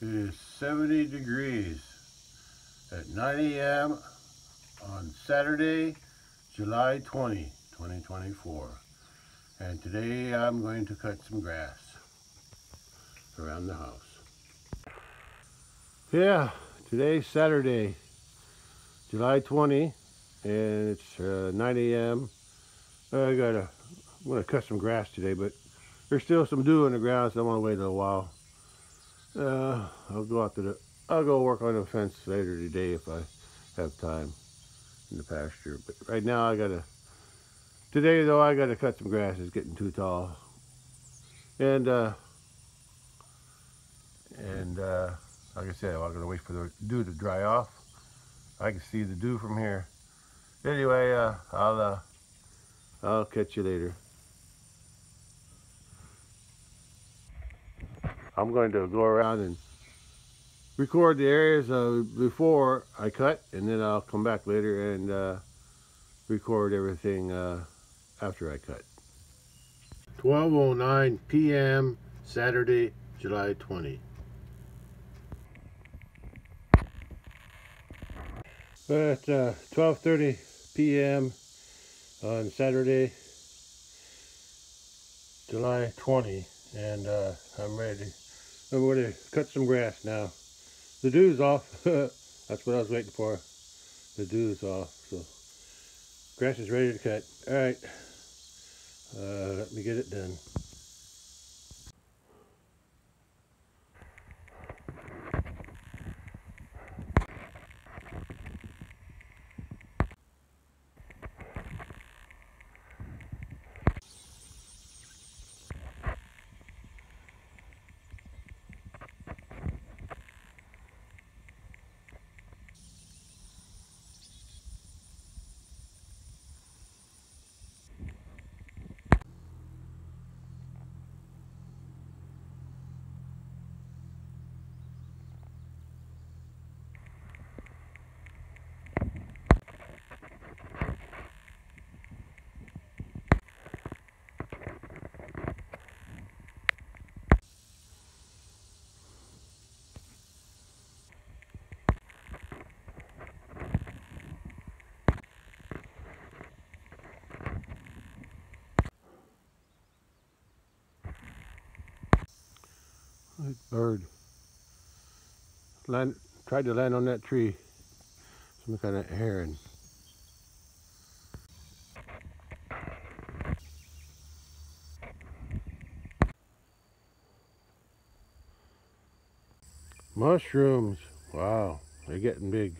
It is 70 degrees at 9 a.m. on Saturday, July 20, 2024. And today I'm going to cut some grass around the house. Yeah, today's Saturday, July 20, and it's 9 a.m. I'm going to cut some grass today, but there's still some dew on the ground, so I want to wait a little while. I'll go work on the fence later today if I have time in the pasture. But right now today though I gotta cut some grass. It's getting too tall. And like I said, I'm gonna wait for the dew to dry off. I can see the dew from here. Anyway, I'll catch you later. I'm going to go around and record the areas before I cut, and then I'll come back later and record everything after I cut. 12:09 p.m. Saturday, July 20. It's 12:30 p.m. on Saturday, July 20, and I'm ready to cut some grass now. The dew's off. That's what I was waiting for. The dew's off, so grass is ready to cut. All right, let me get it done. Bird tried to land on that tree. Some kind of heron. Mushrooms. Wow, they're getting big.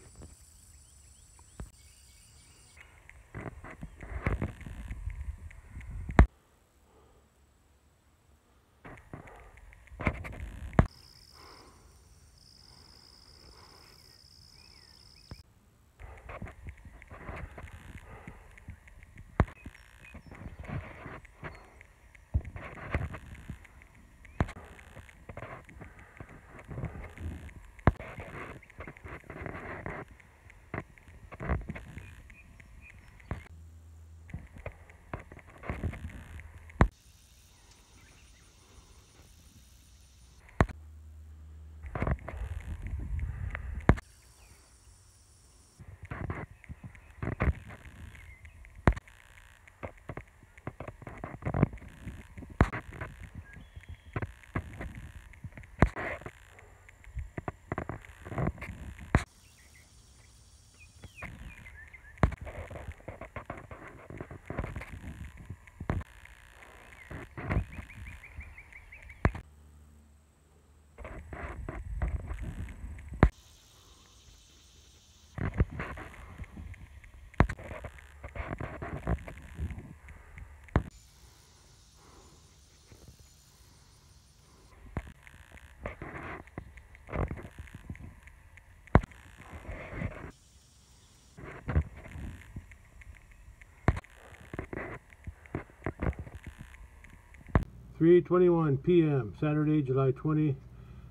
(3:21 p.m. Saturday, July 20,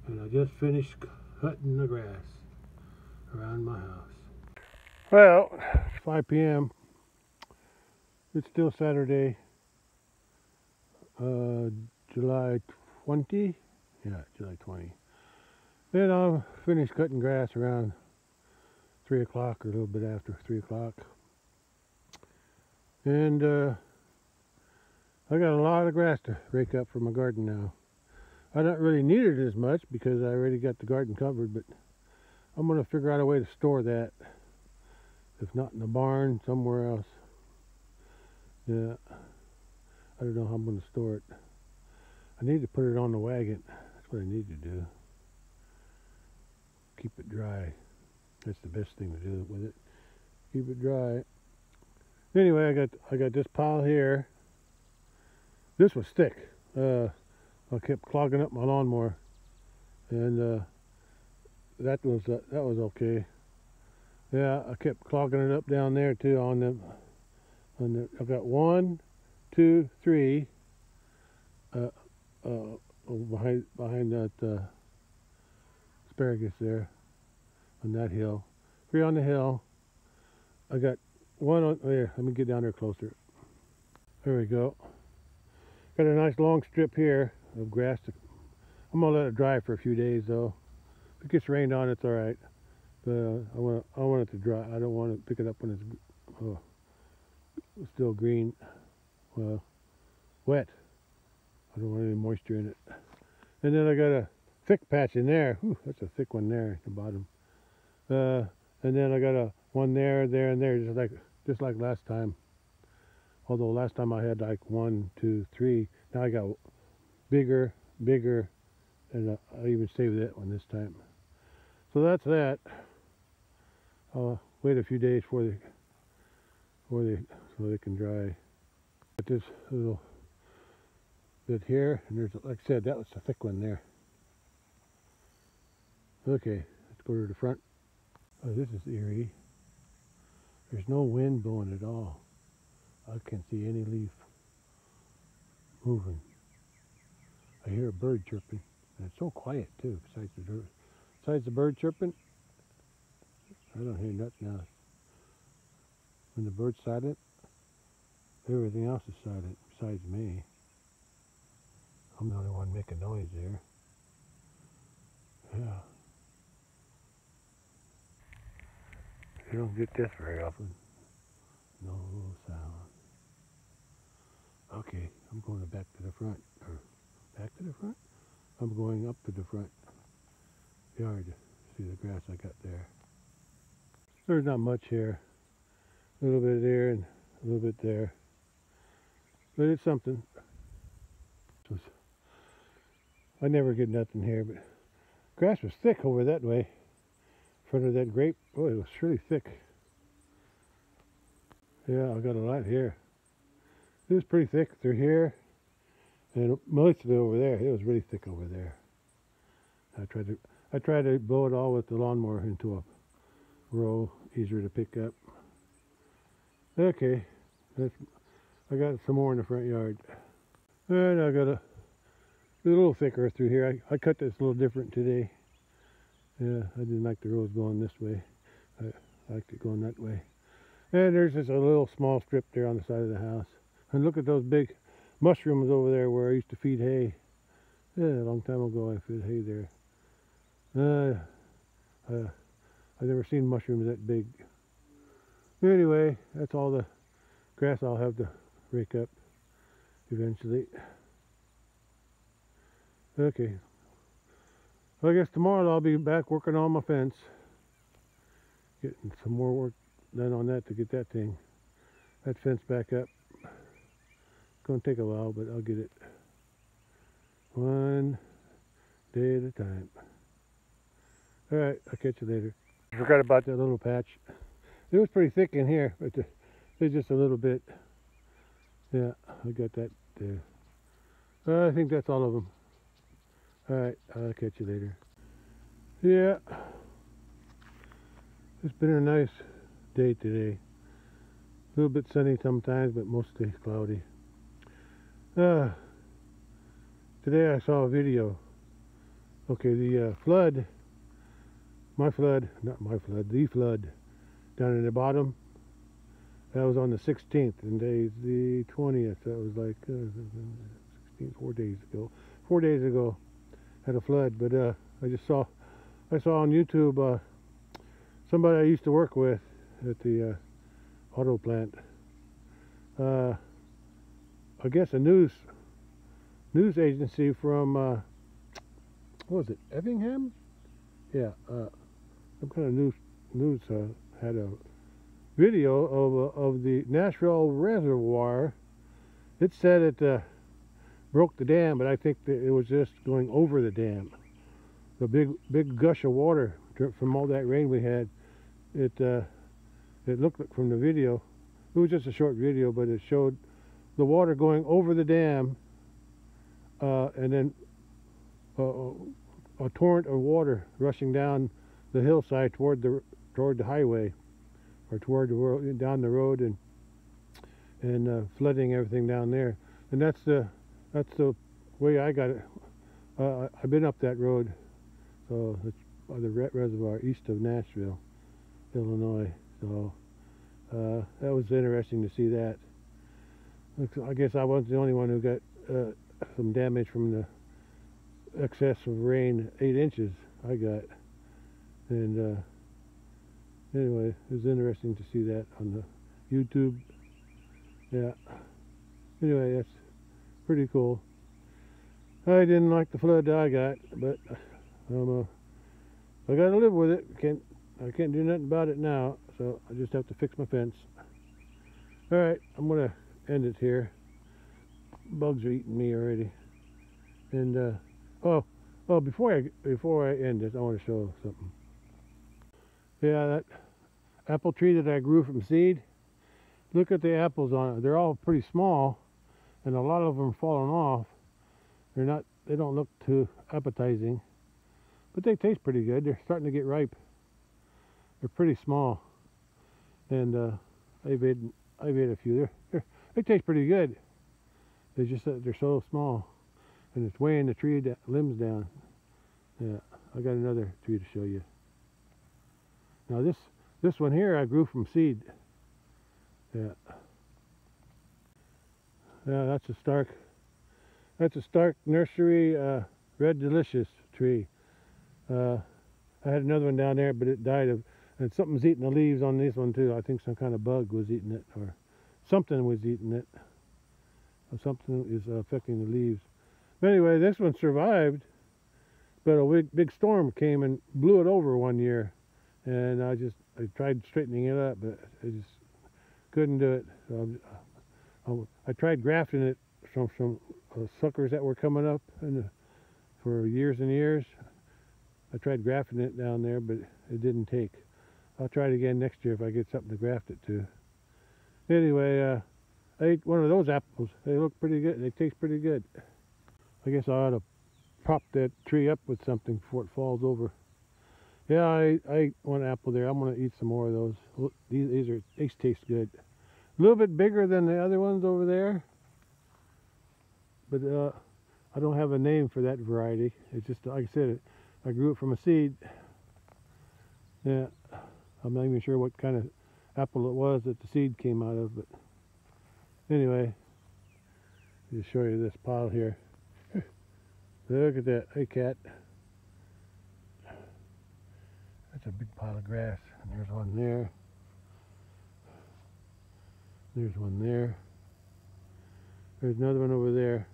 and I just finished cutting the grass around my house. Well, it's 5 p.m. It's still Saturday, July 20. Yeah, July 20. Then I'll finish cutting grass around 3 o'clock or a little bit after 3 o'clock. And I got a lot of grass to rake up for my garden now. I don't really need it as much because I already got the garden covered, but I'm going to figure out a way to store that. If not in the barn, somewhere else. Yeah, I don't know how I'm going to store it. I need to put it on the wagon. That's what I need to do. Keep it dry. That's the best thing to do with it. Keep it dry. Anyway, I got this pile here. This was thick. I kept clogging up my lawnmower, and that was okay. Yeah, I kept clogging it up down there too. I've got 1, 2, 3 behind that asparagus there on that hill. 3 on the hill. I got 1 on there. Let me get down there closer. There we go. Got a nice long strip here of grass. I'm gonna let it dry for a few days though. If it gets rained on, it's all right. But I want it to dry. I don't want to pick it up when it's still green, wet. I don't want any moisture in it. And then I got a thick patch in there. Whew, that's a thick one there at the bottom. And then I got one there, there, and there, just like last time. Although last time I had like 1, 2, 3. Now I got bigger, and I even saved that one this time. So that's that. I'll wait a few days so they can dry. Got this little bit here, and there's, like I said, that was a thick one there. Okay, let's go to the front. Oh, this is eerie. There's no wind blowing at all. I can't see any leaf moving. I hear a bird chirping, and it's so quiet too. Besides the bird chirping, I don't hear nothing else. When the bird's silent, everything else is silent besides me. I'm the only one making noise there. Yeah. You don't get this very often. No sound. Okay, I'm going back to the front. Or back to the front? I'm going up to the front yard to see the grass I got there. There's not much here. A little bit there and a little bit there. But it's something. I never get nothing here, but grass was thick over that way. In front of that grape. Oh, it was really thick. Yeah, I got a lot here. It was pretty thick through here, and most of it over there. It was really thick over there. I tried to blow it all with the lawnmower into a row, easier to pick up. Okay, I got some more in the front yard, and I got a little thicker through here. I cut this a little different today. Yeah, I didn't like the rows going this way. I liked it going that way. And there's just a little small strip there on the side of the house. And look at those big mushrooms over there where I used to feed hay. Yeah, a long time ago I fed hay there. I've never seen mushrooms that big. Anyway, that's all the grass I'll have to rake up eventually. Okay. Well, I guess tomorrow I'll be back working on my fence. Getting some more work done on that to get that fence back up. It's going to take a while, but I'll get it. One day at a time. Alright, I'll catch you later. I forgot about that little patch. It was pretty thick in here, but there's just a little bit. Yeah, I got that there. I think that's all of them. Alright, I'll catch you later. Yeah, it's been a nice day today. A little bit sunny sometimes, but mostly cloudy. Today I saw a video. Okay, the flood down in the bottom, that was on the 16th, and today's the 20th. That was like 16, 4 days ago. 4 days ago, had a flood, but I just saw I saw on YouTube somebody I used to work with at the auto plant. I guess a news agency from what was it, Effingham? Yeah, some kind of news had a video of the Nashville Reservoir. It said it broke the dam, but I think that it was just going over the dam. The big gush of water from all that rain we had. It looked like from the video. It was just a short video, but it showed the water going over the dam, and then a torrent of water rushing down the hillside toward the highway, or toward the road, down the road, and flooding everything down there. And that's the way I got it. I've been up that road, so it's by the reservoir east of Nashville, Illinois. So that was interesting to see that. I guess I wasn't the only one who got some damage from the excess of rain. 8 inches I got, and anyway, it was interesting to see that on the YouTube. Yeah. Anyway, that's pretty cool. I didn't like the flood that I got, but I got to live with it. I can't do nothing about it now, so I just have to fix my fence. All right, I'm gonna end it here. Bugs are eating me already. And before I end this, I want to show something. Yeah, that apple tree that I grew from seed. Look at the apples on it. They're all pretty small, and a lot of them are falling off. They don't look too appetizing, but they taste pretty good. They're starting to get ripe. They're pretty small, and I've ate a few. They taste pretty good. They just they're so small, and it's weighing the tree limbs down. Yeah, I got another tree to show you. Now this one here I grew from seed. Yeah, that's a Stark Nursery Red Delicious tree. I had another one down there, but it died and something's eating the leaves on this one too. I think some kind of bug was eating it, or something was eating it. Or something is affecting the leaves. But anyway, this one survived, but a big storm came and blew it over one year, and I tried straightening it up, but I just couldn't do it. So I tried grafting it from some suckers that were coming up for years and years. I tried grafting it down there, but it didn't take. I'll try it again next year if I get something to graft it to. Anyway, I ate one of those apples. They look pretty good. They taste pretty good. I guess I ought to prop that tree up with something before it falls over. Yeah, I ate one apple there. I'm going to eat some more of those. Look, these taste good. A little bit bigger than the other ones over there, but I don't have a name for that variety. It's just, like I said, I grew it from a seed. Yeah, I'm not even sure what kind of apple it was that the seed came out of, but anyway, I'll just show you this pile here. Look at that. Hey, cat. That's a big pile of grass. And there's one there. There's one there. There's another one over there.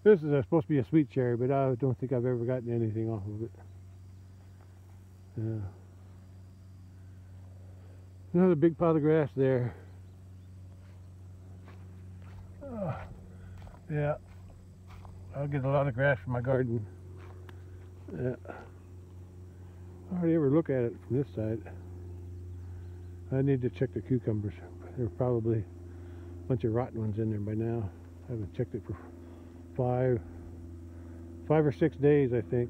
This is supposed to be a sweet cherry, but I don't think I've ever gotten anything off of it. Yeah. Another big pile of grass there. Yeah. I'll get a lot of grass from my garden. Yeah. I hardly ever look at it from this side. I need to check the cucumbers. There are probably a bunch of rotten ones in there by now. I haven't checked it for five or 6 days, I think.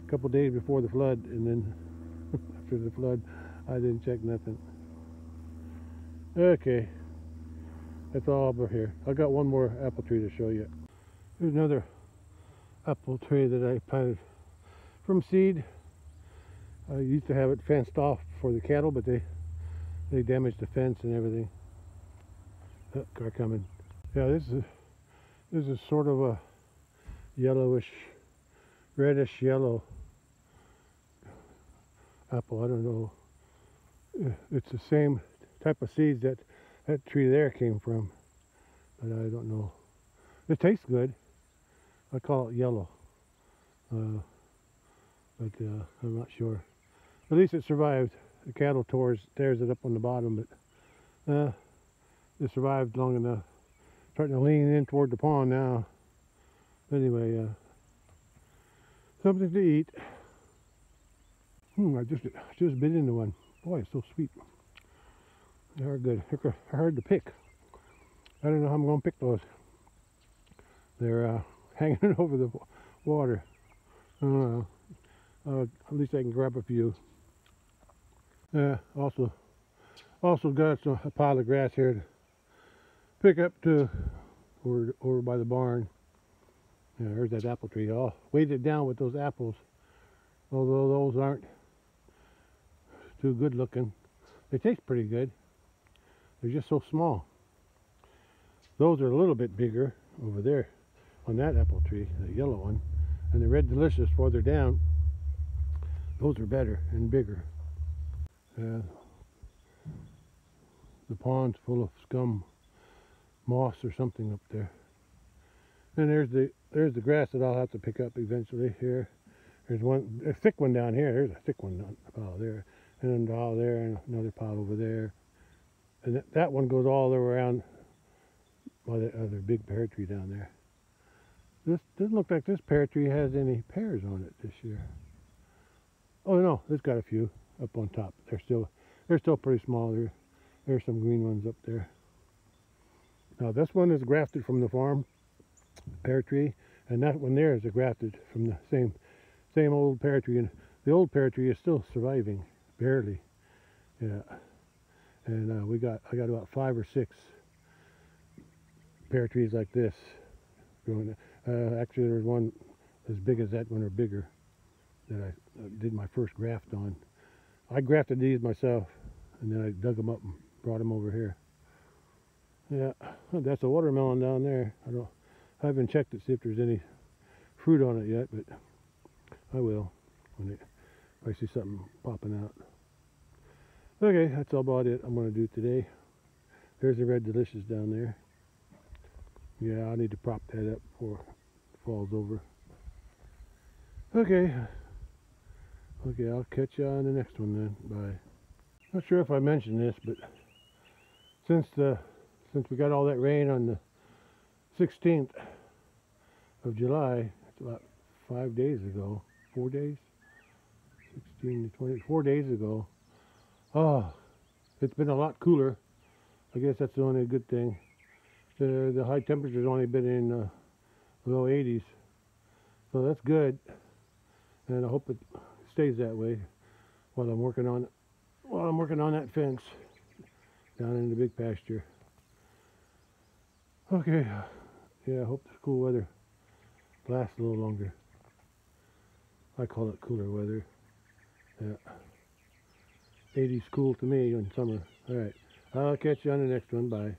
A couple days before the flood, and then after the flood, I didn't check nothing. Okay, that's all over here. I got one more apple tree to show you. Here's another apple tree that I planted from seed. I used to have it fenced off for the cattle, but they damaged the fence and everything. Oh, car coming. Yeah, this is sort of a yellowish, reddish yellow apple. I don't know. It's the same type of seeds that that tree there came from, but I don't know. It tastes good. I call it yellow, but I'm not sure. At least it survived. The cattle tears it up on the bottom, but it survived long enough. Starting to lean in toward the pond now. Anyway, something to eat. I just bit into one. Boy, it's so sweet. They're good. They're hard to pick. I don't know how I'm going to pick those. They're hanging over the water. At least I can grab a few. Also got a pile of grass here to pick up to over by the barn. Yeah, there's that apple tree. I'll weight it down with those apples, although those aren't too good looking. They taste pretty good. They're just so small. Those are a little bit bigger over there on that apple tree, the yellow one, and the red delicious farther down. Those are better and bigger. The pond's full of scum, moss or something up there. And there's the grass that I'll have to pick up eventually. Here, there's a thick one down here. There's a thick one down a pile there, and a pile there, and another pile over there. And that one goes all the way around by the other big pear tree down there. This doesn't look like this pear tree has any pears on it this year. Oh no, it's got a few up on top. They're still pretty small. There's some green ones up there. Now this one is grafted from the farm, pear tree, and that one there is grafted from the same old pear tree. And the old pear tree is still surviving, barely. Yeah. And I got about 5 or 6 pear trees like this growing. Actually, there's one as big as that one or bigger that I did my first graft on. I grafted these myself, and then I dug them up and brought them over here. Yeah, that's a watermelon down there. I haven't checked to see if there's any fruit on it yet, but I will if I see something popping out. Okay, that's about it I'm going to do today. There's the red delicious down there. Yeah, I need to prop that up before it falls over. Okay, I'll catch you on the next one then. Bye. Not sure if I mentioned this, but since we got all that rain on the 16th of July, it's about 5 days ago, 4 days, 16 to 20, 4 days ago. Oh, it's been a lot cooler. I guess that's the only good thing. The high temperature's only been in low 80s, so that's good. And I hope it stays that way while I'm working on that fence down in the big pasture. Okay, yeah, I hope the cool weather lasts a little longer. I call it cooler weather. Yeah, 80's cool to me in summer. All right, I'll catch you on the next one. Bye.